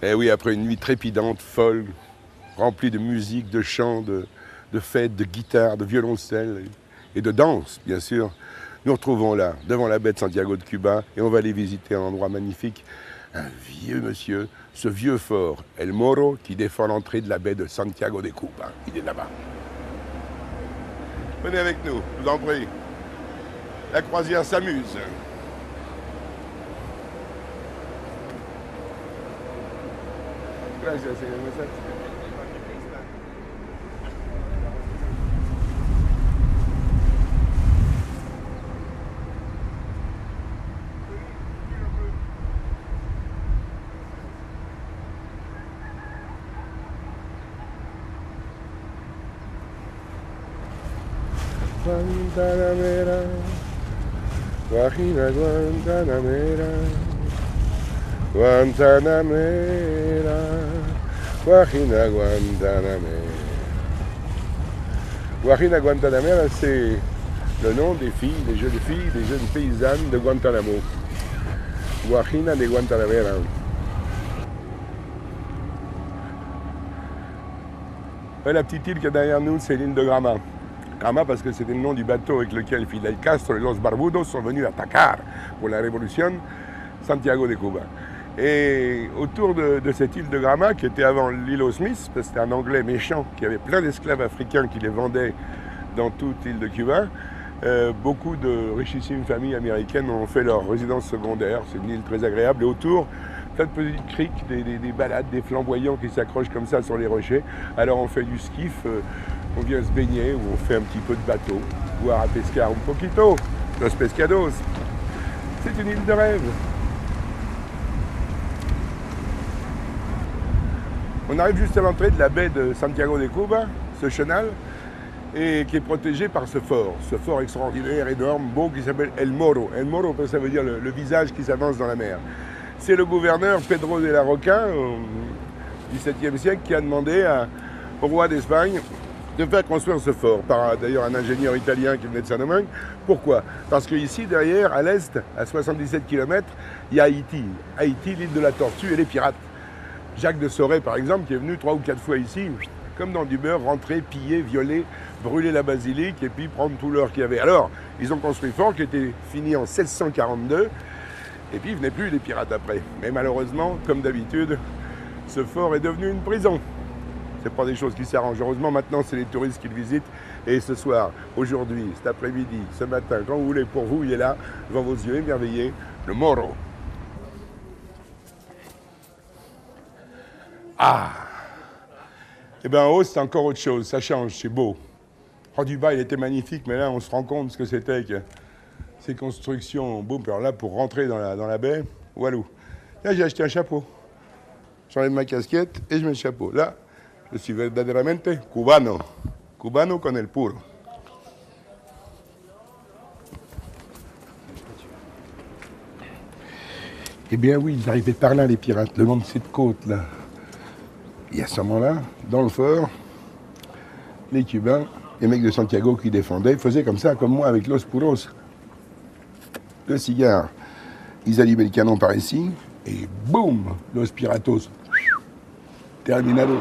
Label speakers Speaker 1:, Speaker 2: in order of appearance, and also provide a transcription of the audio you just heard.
Speaker 1: Et oui, après une nuit trépidante, folle, remplie de musique, de chants, de fêtes, de guitares, de violoncelles et de danse, bien sûr, nous retrouvons là, devant la baie de Santiago de Cuba, et on va aller visiter un endroit magnifique. Un vieux monsieur, ce vieux fort, El Morro, qui défend l'entrée de la baie de Santiago de Cuba. Il est là-bas. Venez avec nous, je vous en prie. La croisière s'amuse. Gracias, señor Mesa. Guantanamera, Guajira Guantanamera, Guantanamera, Guajira Guantanamera. Guajira Guantanamera, c'est le nom des jeunes paysannes de Guantanamo. Guajira de Guantanamera. La petite île qui est derrière nous, c'est l'île de Grama. Grama parce que c'était le nom du bateau avec lequel Fidel Castro et los Barbudos sont venus attaquer pour la révolution Santiago de Cuba. Et autour de cette île de Grama, qui était avant l'île aux Smiths, parce que c'était un Anglais méchant qui avait plein d'esclaves africains qui les vendait dans toute l'île de Cuba, beaucoup de richissimes familles américaines ont fait leur résidence secondaire. C'est une île très agréable. Et autour, plein de petites criques, des balades, des flamboyants qui s'accrochent comme ça sur les rochers. Alors on fait du skiff, on vient se baigner ou on fait un petit peu de bateau, boire à pescar un poquito, los pescados. C'est une île de rêve. On arrive juste à l'entrée de la baie de Santiago de Cuba, ce chenal, et qui est protégé par ce fort extraordinaire, énorme, beau, qui s'appelle El Morro. El Morro, ça veut dire le visage qui s'avance dans la mer. C'est le gouverneur Pedro de la Roca, au XVIIe siècle, qui a demandé au roi d'Espagne de faire construire ce fort, par d'ailleurs un ingénieur italien qui venait de Salamanque. Pourquoi? Parce qu'ici, derrière, à l'est, à 77 km, il y a Haïti. Haïti, l'île de la Tortue et les pirates. Jacques de Sorey, par exemple, qui est venu 3 ou 4 fois ici, comme dans du beurre, rentrer, piller, violer, brûler la basilique et puis prendre tout l'or qu'il y avait. Alors, ils ont construit le fort qui était fini en 1642, et puis il ne venait plus les pirates après. Mais malheureusement, comme d'habitude, ce fort est devenu une prison. Ce pas des choses qui s'arrangent. Heureusement, maintenant, c'est les touristes qui le visitent. Et ce soir, aujourd'hui, cet après-midi, ce matin, quand vous voulez, pour vous, il est là, devant vos yeux émerveillés, le Morro. Ah! Eh bien, en haut, c'est encore autre chose. Ça change, c'est beau. Oh, du bas, il était magnifique, mais là, on se rend compte ce que c'était que ces constructions. Boum, alors là, pour rentrer dans la baie, walou. Là, j'ai acheté un chapeau. J'enlève ma casquette et je mets le chapeau. Là, je suis verdaderamente cubano. Cubano con el puro. Eh bien oui, ils arrivaient par là, les pirates, le long de cette côte-là. Et à ce moment-là, dans le fort, les Cubains, les mecs de Santiago qui défendaient, faisaient comme ça, comme moi, avec los puros. Le cigare. Ils allumaient le canon par ici, et boum, los piratos. Terminado.